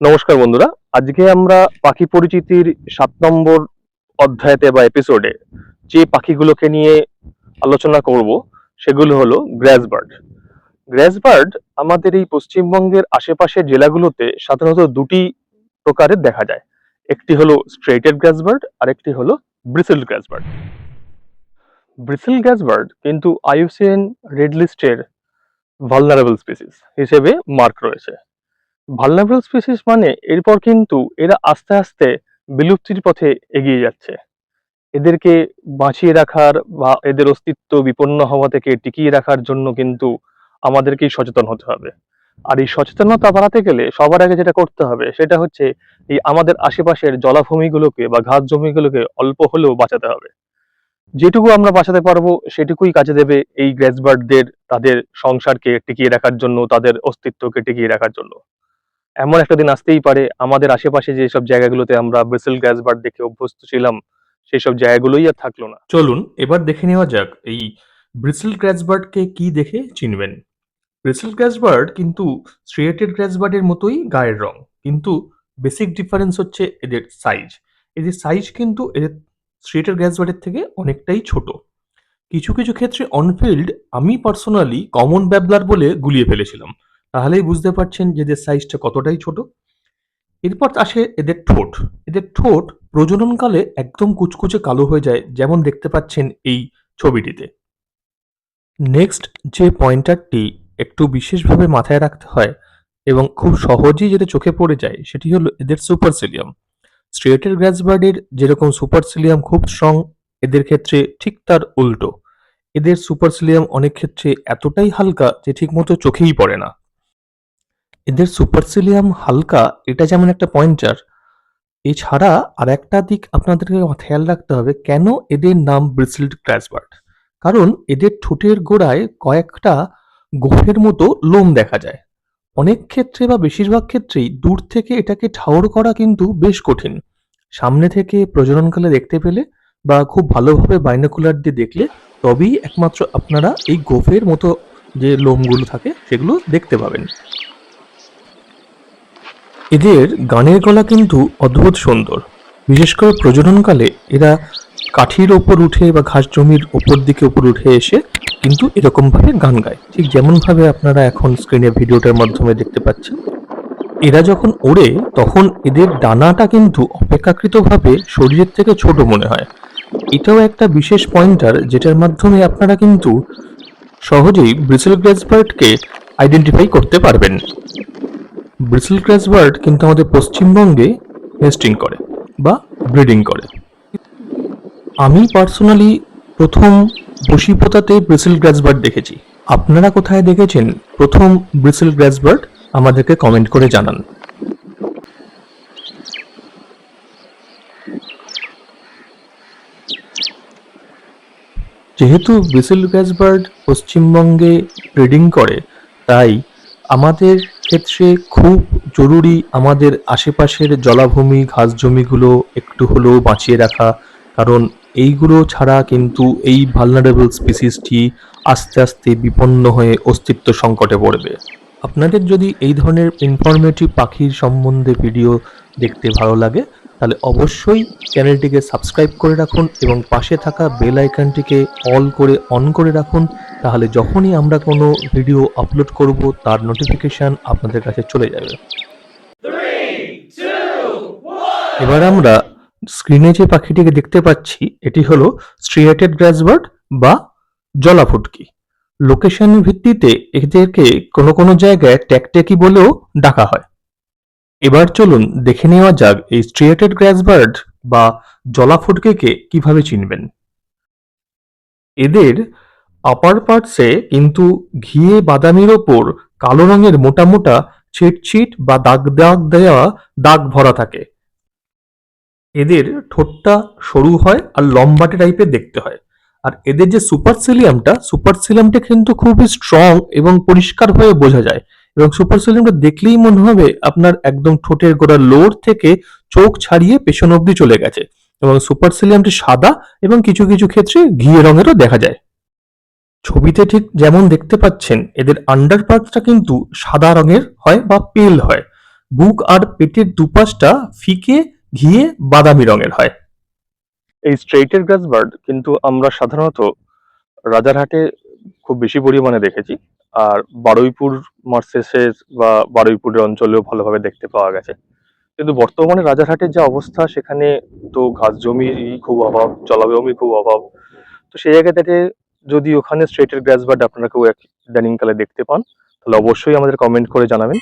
নমস্কার বন্ধুরা, আজকে আমরা পাখি পরিচিতির 7 নম্বর অধ্যায়তে বা এপিসোডে যে পাখিগুলোকে নিয়ে আলোচনা করব সেগুলো হলো গ্রাস বার্ড। গ্রাস বার্ড আমাদের এই পশ্চিমবঙ্গের আশেপাশের জেলাগুলোতে সাধারণত দুটি প্রকারের দেখা যায়। একটি হলো স্ট্রেইটেড গ্রাস বার্ড আর একটি হলো ব্রিসেল গ্রাস বার্ড। ব্রিসেল গ্রাস বার্ড কিন্তু আইইউসিএন রেড লিস্টের ভালনারেবল স্পিসিস হিসেবে মার্ক রয়েছে। ভালনারেবল স্পিসিস মানে এরপর কিন্তু এরা আস্তে আস্তে বিলুপ্তির পথে এগিয়ে যাচ্ছে। এদেরকে বাঁচিয়ে রাখার বা এদের অস্তিত্ব বিপন্ন হওয়া থেকে টিকিয়ে রাখার জন্য কিন্তু আমাদেরকেই সচেতন হতে হবে। আর এই সচেতনতা বাড়াতে গেলে সবার আগে যেটা করতে হবে সেটা হচ্ছে এই আমাদের আশেপাশের জলাভূমিগুলোকে বা ঘাস জমিগুলোকে অল্প হলেও বাঁচাতে হবে। যেটুকু আমরা বাঁচাতে পারবো সেটুকুই কাজে দেবে এই গ্রেস বার্ডদের তাদের সংসারকে টিকিয়ে রাখার জন্য, তাদের অস্তিত্বকে টিকিয়ে রাখার জন্য। এমন একটা দিন আসতেই পারে আমাদের আশেপাশে যেসব জায়গাগুলোতে আমরা ব্রিসেল গ্রাস বার্ড দেখে অভ্যস্ত ছিলাম সেই সব জায়গাগুলোই আর থাকলো না। চলুন এবার দেখে নেওয়া যাক এই ব্রিসেল গ্রাসবার্ডকে কি দেখে চিনবেন। ব্রিসেল গ্রাসবার্ড কিন্তু স্ট্রিয়েটেড গ্রাসবার্ডের মতোই গায়ের রং, কিন্তু বেসিক ডিফারেন্স হচ্ছে এদের সাইজ। এদের সাইজ কিন্তু এদের স্ট্রিয়েটেড গ্রাসবার্ডের থেকে অনেকটাই ছোট। কিছু কিছু ক্ষেত্রে অনফিল্ড আমি পার্সোনালি কমন ব্যাবলার বলে গুলিয়ে ফেলেছিলাম। তাহলেই বুঝতে পারছেন যে এদের সাইজটা কতটাই ছোট। এরপর আসে এদের ঠোঁট। এদের ঠোঁট প্রজননকালে একদম কুচকুচে কালো হয়ে যায়, যেমন দেখতে পাচ্ছেন এই ছবিটিতে। নেক্সট যে পয়েন্টারটি একটু বিশেষভাবে মাথায় রাখতে হয় এবং খুব সহজেই যেটা চোখে পড়ে যায় সেটি হলো এদের সুপারসিলিয়াম। স্ট্রেটেড গ্রাসবার্ডের যেরকম সুপারসিলিয়াম খুব স্ট্রং, এদের ক্ষেত্রে ঠিক তার উল্টো। এদের সুপারসিলিয়াম অনেক ক্ষেত্রে এতটাই হালকা যে ঠিকমতো চোখেই পড়ে না। এদের সুপারসিলিয়াম হালকা, এটা যেমন একটা পয়েন্টার। এছাড়া আরেকটা দিক আপনাদেরকে খেয়াল রাখতে হবে, কেন এদের নাম ব্রিসেলড গ্রাসবার্ড। কারণ এদের ঠোঁটের গোড়ায় কয়েকটা গোফের মতো লোম দেখা যায়। অনেক ক্ষেত্রে বা বেশিরভাগ ক্ষেত্রেই দূর থেকে এটাকে ঠাউর করা কিন্তু বেশ কঠিন। সামনে থেকে প্রজননকালে দেখতে পেলে বা খুব ভালোভাবে বাইনোকুলার দিয়ে দেখলে তবেই একমাত্র আপনারা এই গোফের মতো যে লোমগুলো থাকে সেগুলো দেখতে পাবেন। এদের গানের গলা কিন্তু অদ্ভুত সুন্দর। বিশেষ করে প্রজননকালে এরা কাঠির ওপর উঠে বা ঘাস জমির ওপর দিকে উপর উঠে এসে কিন্তু এরকম ভাবে গান গায়, ঠিক যেমন ভাবে আপনারা এখন স্ক্রিনে ভিডিওটার মাধ্যমে দেখতে পাচ্ছেন। এরা যখন ওড়ে তখন এদের ডানাটা কিন্তু অপেক্ষাকৃতভাবে শরীরের থেকে ছোট মনে হয়। এটাও একটা বিশেষ পয়েন্টার যেটার মাধ্যমে আপনারা কিন্তু সহজেই ব্রিসেল গ্রাসবার্ডকে আইডেন্টিফাই করতে পারবেন। ব্রিসেল গ্রাসবার্ড কিন্তু আমাদের পশ্চিমবঙ্গে নেস্টিং করে বা ব্রিডিং করে। আমি পার্সোনালি প্রথম বসিপোতাতে ব্রিসেল গ্রাসবার্ড দেখেছি। আপনারা কোথায় দেখেছেন প্রথম ব্রিসেল গ্রাসবার্ড আমাদেরকে কমেন্ট করে জানান। যেহেতু ব্রিসেল গ্রাসবার্ড পশ্চিমবঙ্গে ব্রিডিং করে, তাই আমাদের ক্ষেত্রে খুব জরুরি আমাদের আশেপাশের জলাভূমি ঘাস জমিগুলো একটু হলেও বাঁচিয়ে রাখা। কারণ এইগুলো ছাড়া কিন্তু এই ভালনারেবল স্পিসিসটি আস্তে আস্তে বিপন্ন হয়ে অস্তিত্ব সংকটে পড়বে। আপনাদের যদি এই ধরনের ইনফরমেটিভ পাখির সম্বন্ধে ভিডিও দেখতে ভালো লাগে তাহলে অবশ্যই চ্যানেলটিকে সাবস্ক্রাইব করে রাখুন এবং পাশে থাকা বেল আইকনটিকে অন করে রাখুন। তাহলে যখনই আমরা কোনো ভিডিও আপলোড করব তার নোটিফিকেশন আপনাদের কাছে চলে যাবে। এবার আমরা স্ক্রিনে যে পাখিটিকে দেখতে পাচ্ছি এটি হলো স্ট্রিয়েটেড গ্রাসবার্ড বা জলাফুটকি। লোকেশন ভিত্তিতে এদেরকে কোনো কোনো জায়গায় ট্যাকট্যাকি বলেও ডাকা হয়। এবার চলুন দেখে নেওয়া যাক এই স্ট্রিয়েটেড গ্রাসবার্ড বা জলাফুটকিকে কিভাবে চিনবেন। এদের আপার পার্টসে কিন্তু ঘিয়ে বাদামির ওপর কালো রঙের মোটা মোটা ছিট বা দাগ দাগ দেওয়া দাগ ভরা থাকে। এদের ঠোঁটটা সরু হয় আর লম্বাটে টাইপের দেখতে হয়। আর এদের যে সুপারসিলিয়ামটা কিন্তু খুবই স্ট্রং এবং পরিষ্কার হয়ে বোঝা যায়। এবং সুপারসিলিয়ামটা দেখলেই মনে হবে আপনার একদম ঠোঁটের গোড়ার লোর থেকে চোখ ছাড়িয়ে পেছন অব্দি চলে গেছে। এবং সুপারসিলিয়ামটি সাদা এবং কিছু কিছু ক্ষেত্রে ঘিয়ে রঙেরও দেখা যায়। ছবিতে ঠিক যেমন দেখতে পাচ্ছেন এদের আন্ডার পার্টসটা কিন্তু সাদা রঙের হয় বা পেল হয়। বুক আর পেটের দুপাশটা ফিকে ঘিয়ে বাদামি রঙের হয়। এই স্ট্রেইটের গ্রাস বার্ড কিন্তু আমরা সাধারণত রাজারহাটে খুব বেশি পরিমাণে দেখেছি, আর বারুইপুর মার্সেসের বা বারুইপুরের অঞ্চলেও ভালোভাবে দেখতে পাওয়া গেছে। কিন্তু বর্তমানে রাজারহাটের যে অবস্থা, সেখানে তো ঘাস জমির খুব অভাব, জলাভূমির খুব অভাব। তো সেই জায়গা থেকে যদি ওখানে স্ট্রেটের গ্রাস বার্ড আপনারা কেউ ইদানিং কালে দেখতে পান, তাহলে অবশ্যই আমাদের কমেন্ট করে জানাবেন।